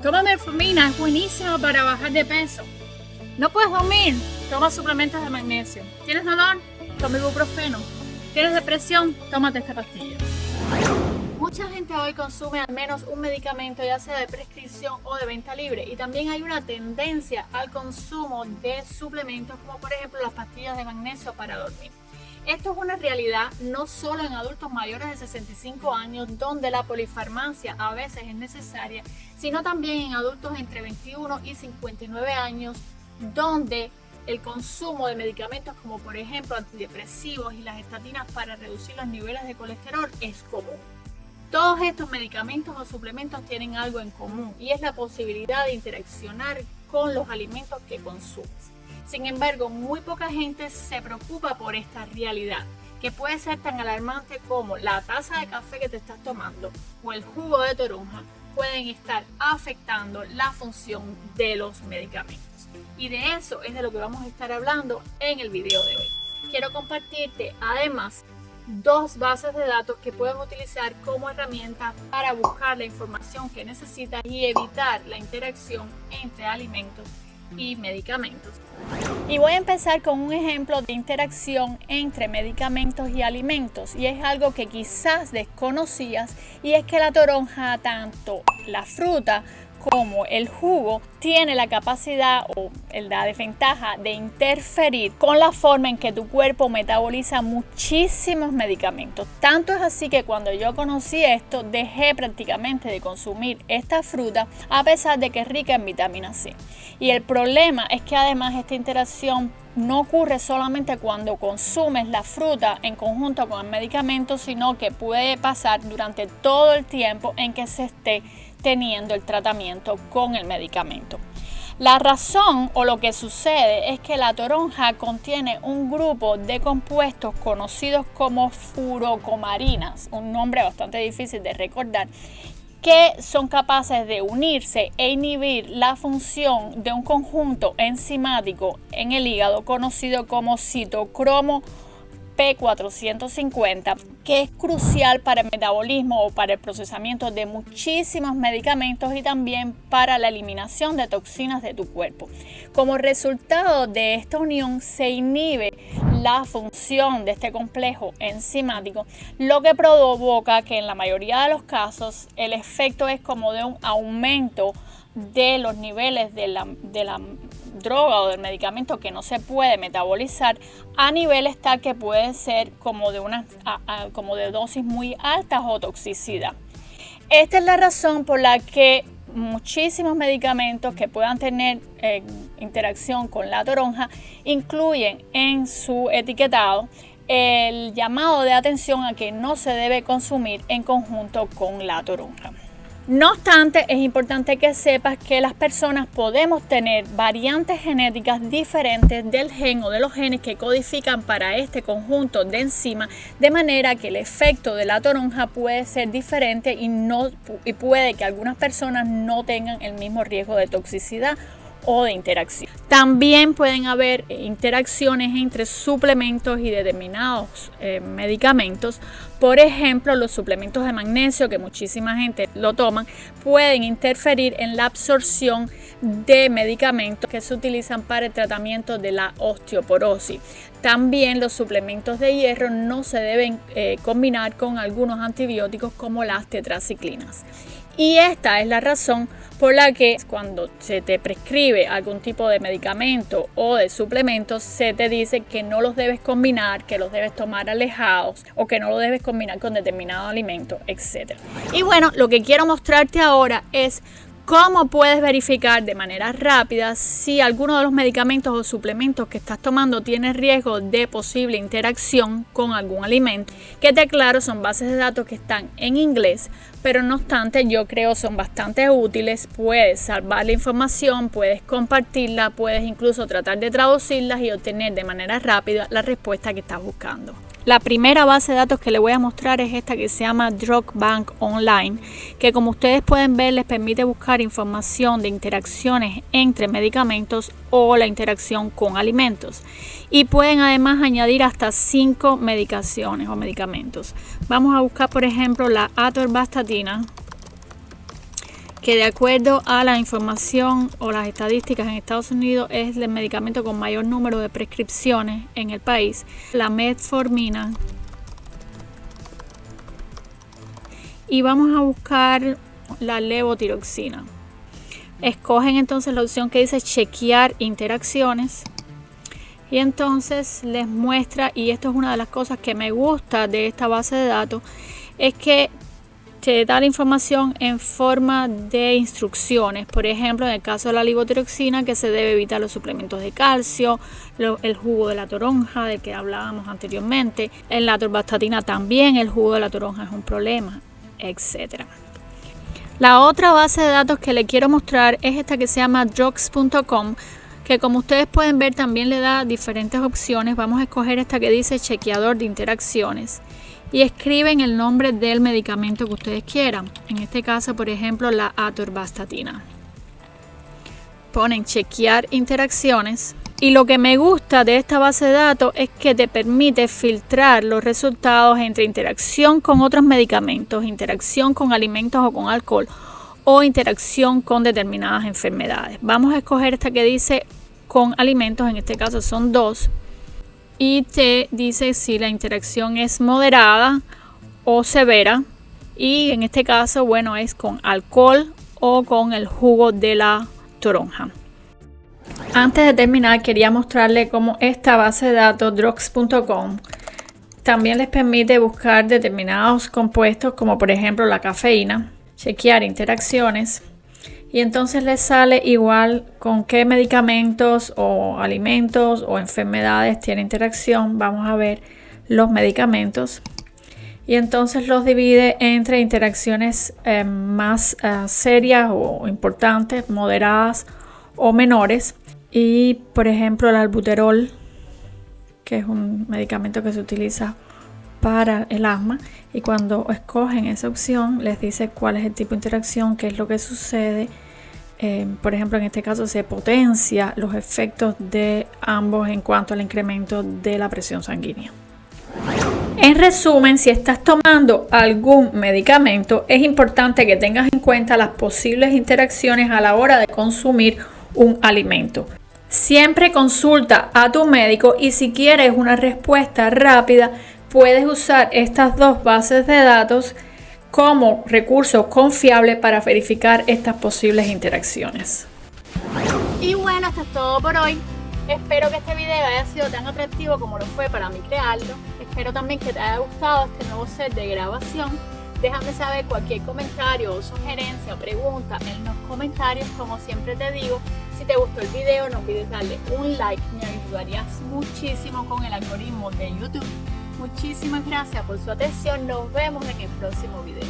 Toma metformina, es buenísimo para bajar de peso. No puedes dormir, toma suplementos de magnesio. ¿Tienes dolor? Toma ibuprofeno. ¿Tienes depresión? Tómate esta pastilla. Mucha gente hoy consume al menos un medicamento, ya sea de prescripción o de venta libre, y también hay una tendencia al consumo de suplementos como por ejemplo las pastillas de magnesio para dormir. Esto es una realidad no solo en adultos mayores de 65 años, donde la polifarmacia a veces es necesaria, sino también en adultos entre 21 y 59 años, donde el consumo de medicamentos como por ejemplo antidepresivos y las estatinas para reducir los niveles de colesterol es común. Todos estos medicamentos o suplementos tienen algo en común y es la posibilidad de interaccionar con los alimentos que consumes. Sin embargo, muy poca gente se preocupa por esta realidad, que puede ser tan alarmante como la taza de café que te estás tomando o el jugo de toronja pueden estar afectando la función de los medicamentos. Y de eso es de lo que vamos a estar hablando en el video de hoy. Quiero compartirte además 2 bases de datos que puedes utilizar como herramienta para buscar la información que necesitas y evitar la interacción entre alimentos y medicamentos. Y voy a empezar con un ejemplo de interacción entre medicamentos y alimentos, y es algo que quizás desconocías, y es que la toronja, tanto la fruta como el jugo, tiene la capacidad o la desventaja de interferir con la forma en que tu cuerpo metaboliza muchísimos medicamentos. Tanto es así que cuando yo conocí esto, dejé prácticamente de consumir esta fruta, a pesar de que es rica en vitamina C. Y el problema es que además esta interacción no ocurre solamente cuando consumes la fruta en conjunto con el medicamento, sino que puede pasar durante todo el tiempo en que se esté teniendo el tratamiento con el medicamento. La razón o lo que sucede es que la toronja contiene un grupo de compuestos conocidos como furocomarinas, un nombre bastante difícil de recordar, que son capaces de unirse e inhibir la función de un conjunto enzimático en el hígado conocido como citocromo P450, que es crucial para el metabolismo o para el procesamiento de muchísimos medicamentos y también para la eliminación de toxinas de tu cuerpo. Como resultado de esta unión se inhibe la función de este complejo enzimático, lo que provoca que en la mayoría de los casos el efecto es como de un aumento de los niveles de la droga o del medicamento que no se puede metabolizar a niveles tal que puede ser como de dosis muy altas o toxicidad. Esta es la razón por la que muchísimos medicamentos que puedan tener interacción con la toronja incluyen en su etiquetado el llamado de atención a que no se debe consumir en conjunto con la toronja. No obstante, es importante que sepas que las personas podemos tener variantes genéticas diferentes del gen o de los genes que codifican para este conjunto de enzimas, de manera que el efecto de la toronja puede ser diferente y puede que algunas personas no tengan el mismo riesgo de toxicidad o de interacción. También pueden haber interacciones entre suplementos y determinados medicamentos. Por ejemplo, los suplementos de magnesio, que muchísima gente lo toman, pueden interferir en la absorción de medicamentos que se utilizan para el tratamiento de la osteoporosis. También los suplementos de hierro no se deben combinar con algunos antibióticos como las tetraciclinas. Y esta es la razón por la que cuando se te prescribe algún tipo de medicamento o de suplementos, se te dice que no los debes combinar, que los debes tomar alejados o que no los debes combinar con determinado alimento, etc. Y bueno, lo que quiero mostrarte ahora es cómo puedes verificar de manera rápida si alguno de los medicamentos o suplementos que estás tomando tiene riesgo de posible interacción con algún alimento, que te aclaro son bases de datos que están en inglés, pero no obstante yo creo son bastante útiles. Puedes salvar la información, puedes compartirla, puedes incluso tratar de traducirlas y obtener de manera rápida la respuesta que estás buscando. La primera base de datos que les voy a mostrar es esta que se llama Drug Bank Online, que como ustedes pueden ver les permite buscar información de interacciones entre medicamentos o la interacción con alimentos. Y pueden además añadir hasta 5 medicaciones o medicamentos. Vamos a buscar por ejemplo la atorvastatina. que de acuerdo a la información o las estadísticas en Estados Unidos es el medicamento con mayor número de prescripciones en el país, la metformina. Y vamos a buscar la levotiroxina. Escogen entonces la opción que dice chequear interacciones y entonces les muestra, y esto es una de las cosas que me gusta de esta base de datos, es que te da la información en forma de instrucciones. Por ejemplo, en el caso de la levotiroxina, que se debe evitar los suplementos de calcio, el jugo de la toronja del que hablábamos anteriormente. En la atorvastatina también el jugo de la toronja es un problema, etc. La otra base de datos que le quiero mostrar es esta que se llama drugs.com, que como ustedes pueden ver también le da diferentes opciones. Vamos a escoger esta que dice chequeador de interacciones y escriben el nombre del medicamento que ustedes quieran. En este caso, por ejemplo, la atorvastatina. Ponen chequear interacciones y lo que me gusta de esta base de datos es que te permite filtrar los resultados entre interacción con otros medicamentos, interacción con alimentos o con alcohol o interacción con determinadas enfermedades. Vamos a escoger esta que dice con alimentos, en este caso son 2. Y te dice si la interacción es moderada o severa, y en este caso, bueno, es con alcohol o con el jugo de la toronja. Antes de terminar, quería mostrarle cómo esta base de datos drugs.com también les permite buscar determinados compuestos, como por ejemplo la cafeína, chequear interacciones, y entonces les sale igual con qué medicamentos o alimentos o enfermedades tiene interacción. Vamos a ver los medicamentos y entonces los divide entre interacciones más serias o importantes, moderadas o menores. Y por ejemplo el albuterol, que es un medicamento que se utiliza para el asma, y cuando escogen esa opción les dice cuál es el tipo de interacción, qué es lo que sucede. Por ejemplo, en este caso se potencia los efectos de ambos en cuanto al incremento de la presión sanguínea. En resumen, si estás tomando algún medicamento, es importante que tengas en cuenta las posibles interacciones a la hora de consumir un alimento. Siempre consulta a tu médico y si quieres una respuesta rápida, puedes usar estas dos bases de datos como recurso confiable para verificar estas posibles interacciones. Y bueno, esto es todo por hoy. Espero que este video haya sido tan atractivo como lo fue para mí crearlo. Espero también que te haya gustado este nuevo set de grabación. Déjame saber cualquier comentario o sugerencia o pregunta en los comentarios. Como siempre te digo, si te gustó el video no olvides darle un like, me ayudarías muchísimo con el algoritmo de YouTube. Muchísimas gracias por su atención, nos vemos en el próximo video.